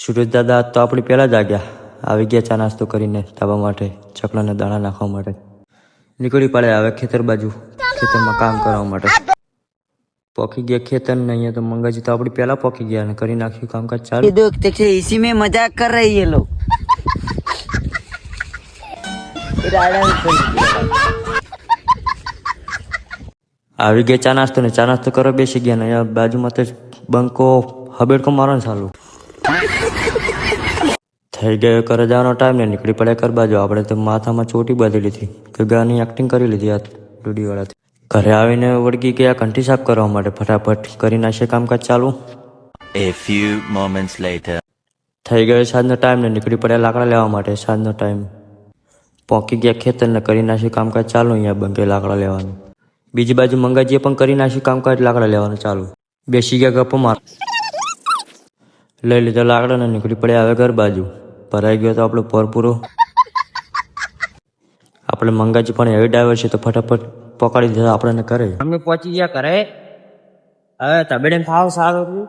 સુરેશ દાદા તો આપણી પહેલા જ આવી ગયા ચા નાસ્તો કરીને તાવા માટે ચકલાને દાણા નાખવા માટે નીકળી પડે હવે ખેતર બાજુ ખેતરમાં કામ કરવા માટે પોકી ગયા ખેતર ને અહીંયા તો મંગાજી તો આપણી પહેલા પોકી ગયા અને કરી નાખ્યું કામકાજ ચાલુ दुख देखिए इसी में मजाक कर रहे हैं ये लोग આવી ગયા ચા નાસ્તો કરવા બેસી ગયા ને અહીંયા બાજુમાં તો બંકો હબેડકો મારો ને ચાલુ થઈ ગયો કરે જવાનો ટાઈમ ને નીકળી પડે કર બાજુ આપણે તો માથામાં ચોટી બાંધી લીધી ગગાની એક્ટિંગ કરી લીધી આ ડુડીવાળાથી ઘરે આવીને વળગી ગયા કંઠી સાફ કરવા માટે ફટાફટ કરી નાખીએ કામકાજ ચાલુ A few moments later. થઈ ગયો સાંજનો ટાઈમ ને નીકળી પડ્યા લાકડા લેવા માટે સાંજનો ટાઈમ પોકી ગયા ખેતર ને કરી નાખ્યું કામકાજ ચાલુ અહીંયા બંકે લાકડા લેવાનું બીજી બાજુ મંગાજીએ પણ કરી નાખ્યું કામકાજ લાકડા લેવાનું ચાલુ બેસી ગયા ગપ્પો માર લઈ લીધા લાકડા ને નીકળી પડ્યા હવે ઘર બાજુ ભરાઈ ગયો તો આપણો પર પૂરો આપણે મંગાજી પણ એવી ડ્રાઈવર છે તો ફટાફટ પકડી દીધા આપણને કરે અમે પહોંચી ગયા કરે હવે તબેડે ખાવ સારું